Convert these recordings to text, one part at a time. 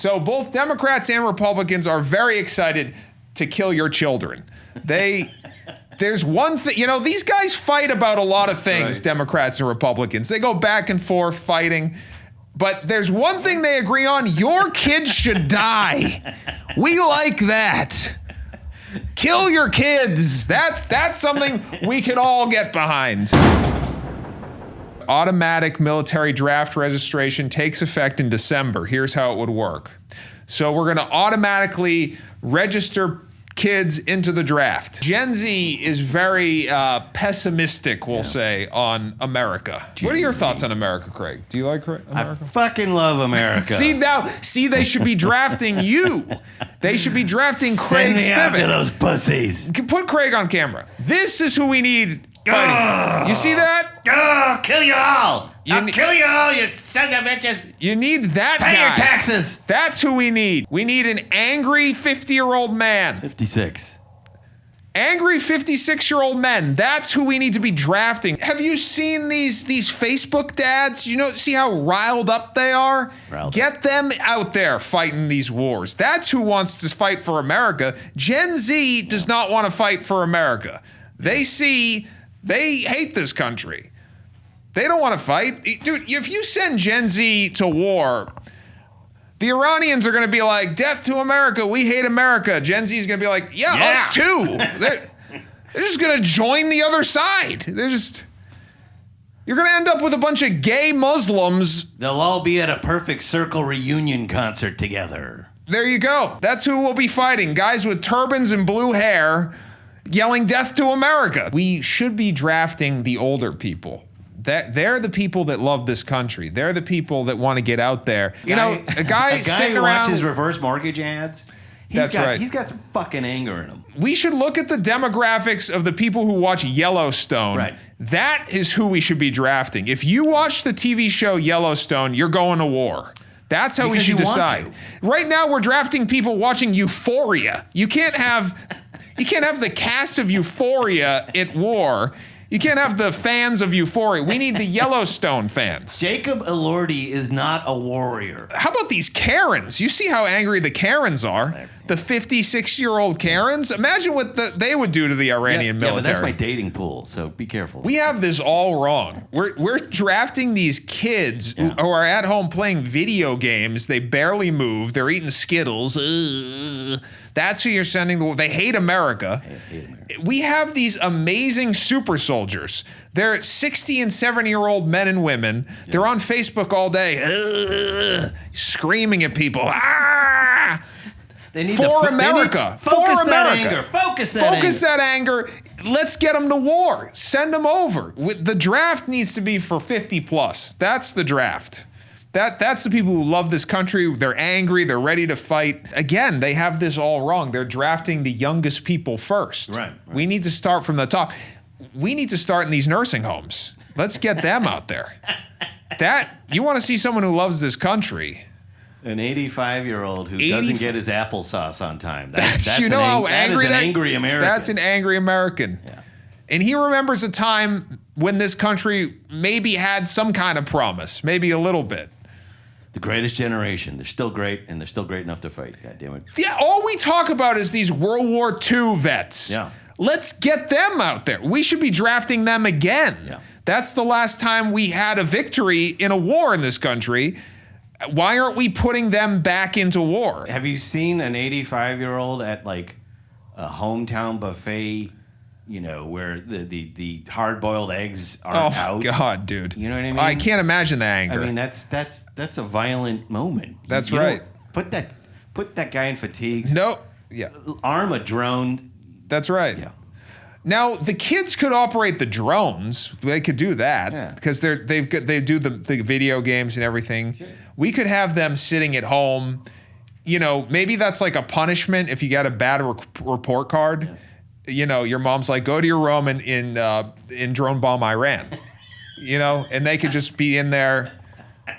So both Democrats and Republicans are very excited to kill your children. There's one thing, these guys fight about a lot of things, right. Democrats and Republicans. They go back and forth fighting. But there's one thing they agree on: your kids should die. We like that. Kill your kids. That's something we can all get behind. Automatic military draft registration takes effect in December. Here's how it would work. So we're going to automatically register kids into the draft. Gen Z is very pessimistic, we'll say, on America. What are your thoughts on America, Craig? Do you like America? I fucking love America. See, they should be drafting you. They should be drafting Craig Spivak. Send me after those pussies. Put Craig on camera. This is who we need fighting. You see that? Oh, kill you all. I'll kill you all, you sons of bitches. You need that guy. Pay your taxes. That's who we need. We need an angry 50-year-old man. 56. Angry 56-year-old men. That's who we need to be drafting. Have you seen these Facebook dads? See how riled up they are? Get them out there fighting these wars. That's who wants to fight for America. Gen Z does not want to fight for America. They hate this country. They don't want to fight. Dude, if you send Gen Z to war, the Iranians are going to be like, death to America, we hate America. Gen Z is going to be like, yeah, us too. They're just going to join the other side. You're going to end up with a bunch of gay Muslims. They'll all be at a Perfect Circle reunion concert together. There you go. That's who we'll be fighting. Guys with turbans and blue hair yelling death to America. We should be drafting the older people. They're the people that love this country. They're the people that want to get out there. A guy sitting who around watches reverse mortgage ads. He's got some fucking anger in him. We should look at the demographics of the people who watch Yellowstone. Right. That is who we should be drafting. If you watch the TV show Yellowstone, you're going to war. That's how we should decide. Right now, we're drafting people watching Euphoria. You can't have the cast of Euphoria at war. You can't have the fans of Euphoria. We need the Yellowstone fans. Jacob Elordi is not a warrior. How about these Karens? You see how angry the Karens are. The 56-year-old Karens. Imagine what they would do to the Iranian military. Yeah, but that's my dating pool, so be careful. We have this all wrong. We're drafting these kids who are at home playing video games. They barely move. They're eating Skittles. That's who you're sending. They hate America. We have these amazing super soldiers. They're 60 and 70-year-old men and women. Yeah. They're on Facebook all day, screaming at people. They need for America. For America. Focus that anger. Let's get them to war. Send them over. The draft needs to be for 50 plus. That's the draft. That's the people who love this country. They're angry. They're ready to fight. Again, they have this all wrong. They're drafting the youngest people first. Right. We need to start from the top. We need to start in these nursing homes. Let's get them out there. You want to see someone who loves this country. An 85-year-old who doesn't get his applesauce on time. That's how angry that is an angry American. That's an angry American. Yeah. And he remembers a time when this country maybe had some kind of promise, maybe a little bit. The greatest generation. They're still great, and they're still great enough to fight. God damn it. Yeah, all we talk about is these World War II vets. Yeah. Let's get them out there. We should be drafting them again. Yeah. That's the last time we had a victory in a war in this country. Why aren't we putting them back into war? Have you seen an 85-year-old at like a hometown buffet, where the hard-boiled eggs are out? Oh, God, dude. You know what I mean? I can't imagine the anger. I mean, that's a violent moment. That's right. Put that guy in fatigues. No. Yeah. Arm a drone. That's right. Yeah. Now, the kids could operate the drones. They could do that because they do the video games and everything. Sure. We could have them sitting at home. Maybe that's like a punishment if you got a bad report card. Yeah. Your mom's like, go to your room and drone bomb Iran. And they could just be in there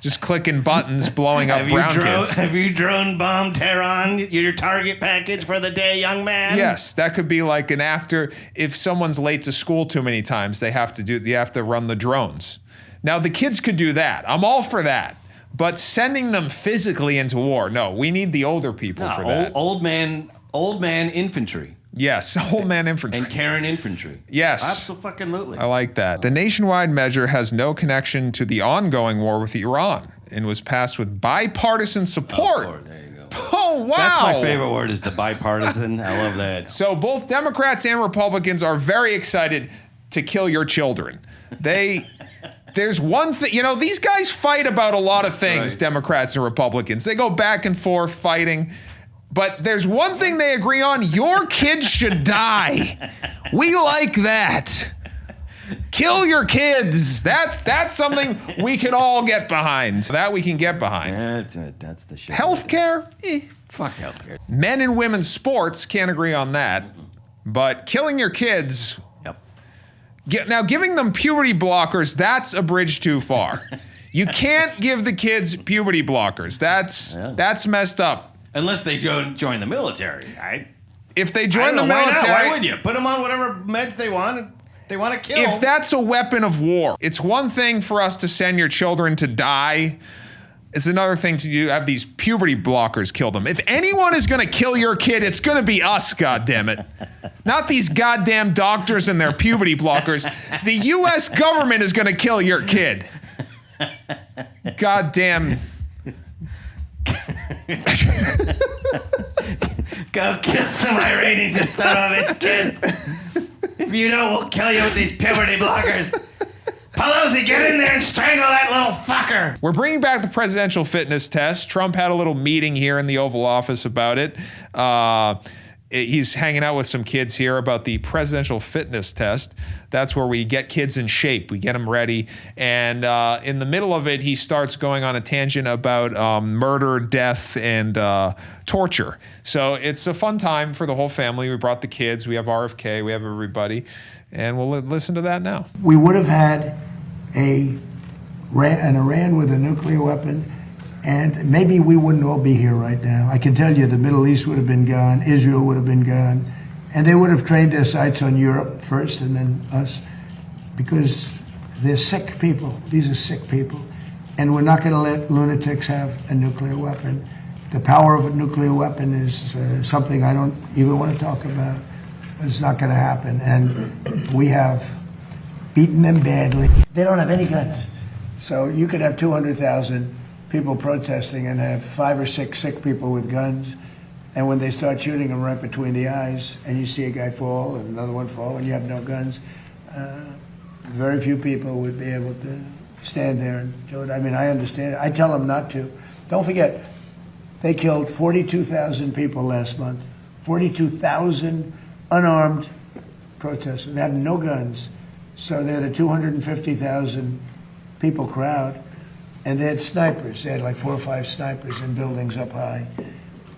just clicking buttons, blowing up brown kids. Have you drone bombed Tehran, your target package for the day, young man? Yes, that could be like an after. If someone's late to school too many times, you have to run the drones. Now, the kids could do that. I'm all for that. But sending them physically into war, no, we need the older people for that. Old man infantry. Yes, old man infantry. And Karen infantry. Yes. Absolutely. I like that. The nationwide measure has no connection to the ongoing war with Iran and was passed with bipartisan support. There you go. Oh, wow. That's my favorite word is the bipartisan. I love that. So both Democrats and Republicans are very excited to kill your children. There's one thing, these guys fight about a lot of things, right. Democrats and Republicans. They go back and forth fighting. But there's one thing they agree on. Your kids should die. We like that. Kill your kids. That's something we can all get behind. That we can get behind. That's the shit. Healthcare? Fuck healthcare. Men and women's sports can't agree on that. But killing your kids... Yep. Now, giving them puberty blockers, that's a bridge too far. You can't give the kids puberty blockers. That's messed up. Unless they join the military. If they join the military... Why would you? Put them on whatever meds they want. They want to kill. If that's a weapon of war, it's one thing for us to send your children to die. It's another thing to have these puberty blockers kill them. If anyone is going to kill your kid, it's going to be us, goddammit. Not these goddamn doctors and their puberty blockers. The U.S. government is going to kill your kid. Goddamn... Go kill some Iranians and son of a bitch kid. If you don't, we'll kill you with these puberty blockers. Pelosi, get in there and strangle that little fucker. We're bringing back the presidential fitness test. Trump had a little meeting here in the Oval Office about it. He's hanging out with some kids here about the presidential fitness test. That's where we get kids in shape. We get them ready. And in the middle of it, he starts going on a tangent about murder, death, and torture. So it's a fun time for the whole family. We brought the kids. We have RFK. We have everybody. And we'll listen to that now. We would have had an Iran with a nuclear weapon, and maybe we wouldn't all be here right now. I can tell you the Middle East would have been gone, Israel would have been gone, and they would have trained their sights on Europe first and then us, because they're sick people. These are sick people. And we're not going to let lunatics have a nuclear weapon. The power of a nuclear weapon is something I don't even want to talk about. But it's not going to happen. And we have beaten them badly. They don't have any guns. So you could have 200,000 people protesting and have 5 or 6 sick people with guns, and when they start shooting them right between the eyes, and you see a guy fall and another one fall, and you have no guns, very few people would be able to stand there and do it. I mean, I understand it. I tell them not to. Don't forget, they killed 42,000 people last month. 42,000 unarmed protesters. They have no guns. So they had a 250,000 people crowd. And they had snipers. They had like 4 or 5 snipers in buildings up high.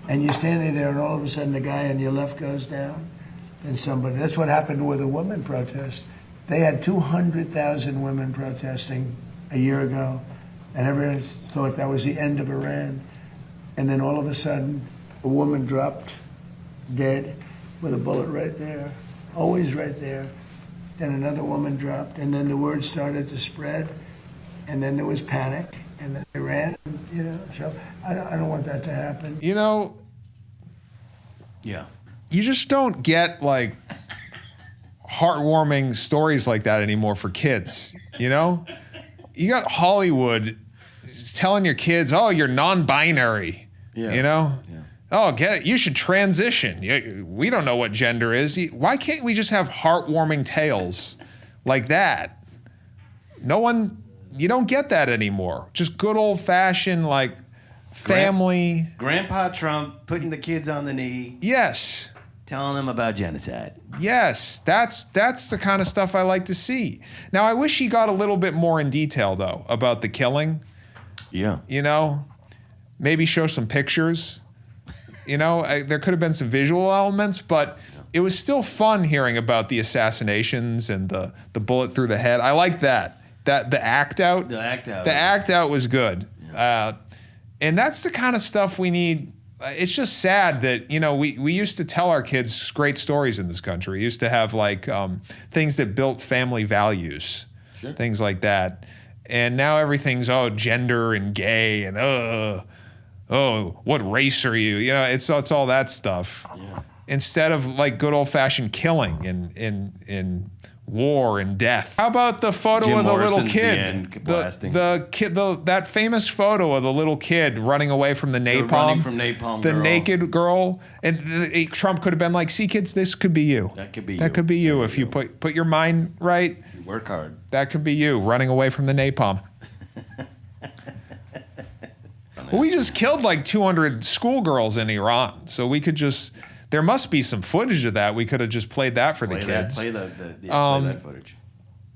And you're standing there, and all of a sudden the guy on your left goes down, and somebody. That's what happened with a women protest. They had 200,000 women protesting a year ago, and everyone thought that was the end of Iran. And then all of a sudden, a woman dropped dead with a bullet right there, always right there. Then another woman dropped, and then the word started to spread. And then there was panic, and then they ran, so I don't want that to happen. Yeah. You just don't get, like, heartwarming stories like that anymore for kids, You got Hollywood telling your kids, oh, you're non-binary, Yeah. Oh, you should transition. We don't know what gender is. Why can't we just have heartwarming tales like that? You don't get that anymore. Just good old-fashioned, like, family. Grandpa Trump putting the kids on the knee. Yes. Telling them about genocide. Yes, that's the kind of stuff I like to see. Now, I wish he got a little bit more in detail, though, about the killing. Yeah. Maybe show some pictures. There could have been some visual elements, but it was still fun hearing about the assassinations and the bullet through the head. I like that. The act out. The act out. The act out was good. Yeah. And that's the kind of stuff we need. It's just sad that, we used to tell our kids great stories in this country. We used to have, like, things that built family values, things like that. And now everything's, gender and gay and, what race are you? You know, it's all that stuff. Yeah. Instead of like good old-fashioned killing in war and death. How about the photo Jim of the Morrison's little kid? The end blasting. The kid, that famous photo of the little kid running away from the napalm. Running from napalm the girl. naked girl. And Trump could have been like, see, kids, this could be you. That could be you. That could be you if you put your mind right. You work hard. That could be you running away from the napalm. Well, we just killed like 200 schoolgirls in Iran. So we could just... There must be some footage of that. We could have just played that for the kids. Play that footage.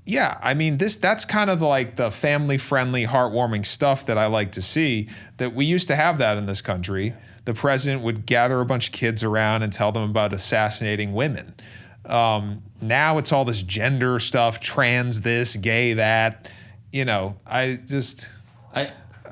Yeah, I mean, that's kind of like the family-friendly, heartwarming stuff that I like to see, that we used to have that in this country. The president would gather a bunch of kids around and tell them about assassinating women. Now it's all this gender stuff, trans this, gay that. You know, I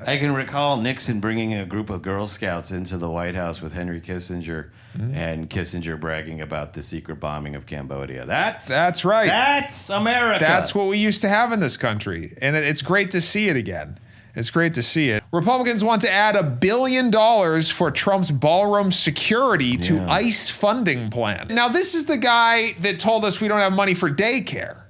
can recall Nixon bringing a group of Girl Scouts into the White House with Henry Kissinger, and Kissinger bragging about the secret bombing of Cambodia. That's right. That's America. That's what we used to have in this country. And it's great to see it again. It's great to see it. Republicans want to add $1 billion for Trump's ballroom security to ICE funding plan. Now, this is the guy that told us we don't have money for daycare.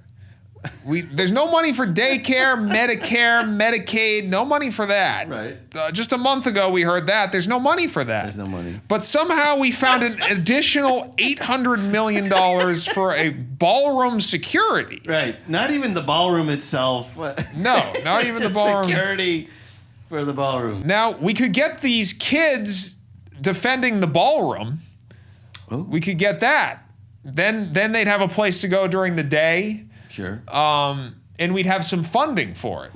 There's no money for daycare, Medicare, Medicaid, no money for that. Right. Just a month ago, we heard that. There's no money for that. There's no money. But somehow we found an additional $800 million for a ballroom security. Right. Not even the ballroom itself. No, not even the ballroom. Security for the ballroom. Now, we could get these kids defending the ballroom. Ooh. We could get that. Then they'd have a place to go during the day. Sure. And we'd have some funding for it.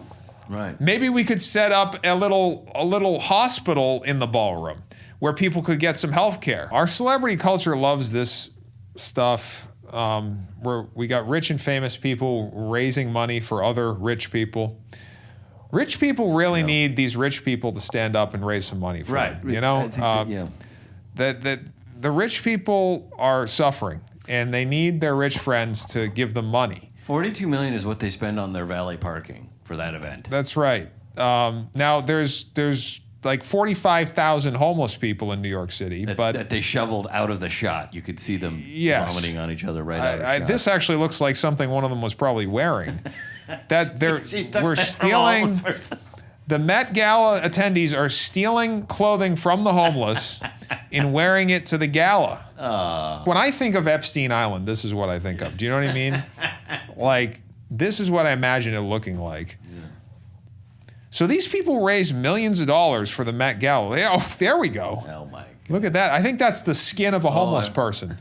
Right. Maybe we could set up a little hospital in the ballroom where people could get some health care. Our celebrity culture loves this stuff, where we got rich and famous people raising money for other rich people. Rich people really need these rich people to stand up and raise some money for them. You know, the rich people are suffering, and they need their rich friends to give them money. $42 million is what they spend on their valet parking for that event. That's right. Now there's like 45,000 homeless people in New York City, but that they shoveled out of the shot. You could see them vomiting on each other right out of the shot. This actually looks like something one of them was probably wearing. We're stealing. The Met Gala attendees are stealing clothing from the homeless and wearing it to the gala. When I think of Epstein Island, this is what I think of. Do you know what I mean? Like, this is what I imagine it looking like. Yeah. So these people raised millions of dollars for the Met Gala. There we go. Oh, my God. Look at that. I think that's the skin of a homeless person.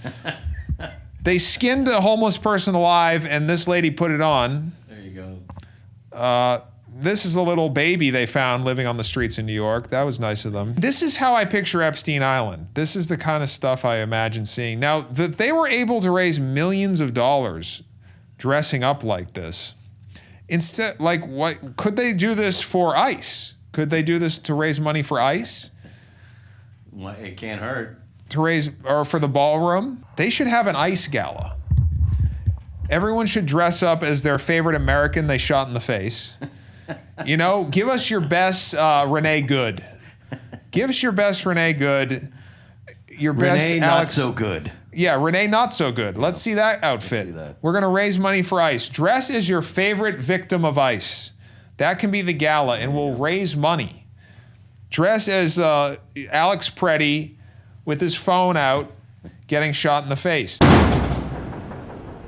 They skinned a homeless person alive, and this lady put it on. There you go. This is a little baby they found living on the streets in New York. That was nice of them. This is how I picture Epstein Island. This is the kind of stuff I imagine seeing. Now, that they were able to raise millions of dollars dressing up like this. Instead, like, what could they do this for ICE? Could they do this to raise money for ICE? Well, it can't hurt. To raise, or for the ballroom? They should have an ICE gala. Everyone should dress up as their favorite American they shot in the face. You know, give us your best Renee Good. Give us your best Renee Good. Your best Renee Alex. Not So Good. Yeah, Renee Not So Good. Let's see that outfit. See that. We're going to raise money for ICE. Dress as your favorite victim of ICE. That can be the gala, and we'll raise money. Dress as Alex Preddy with his phone out, getting shot in the face.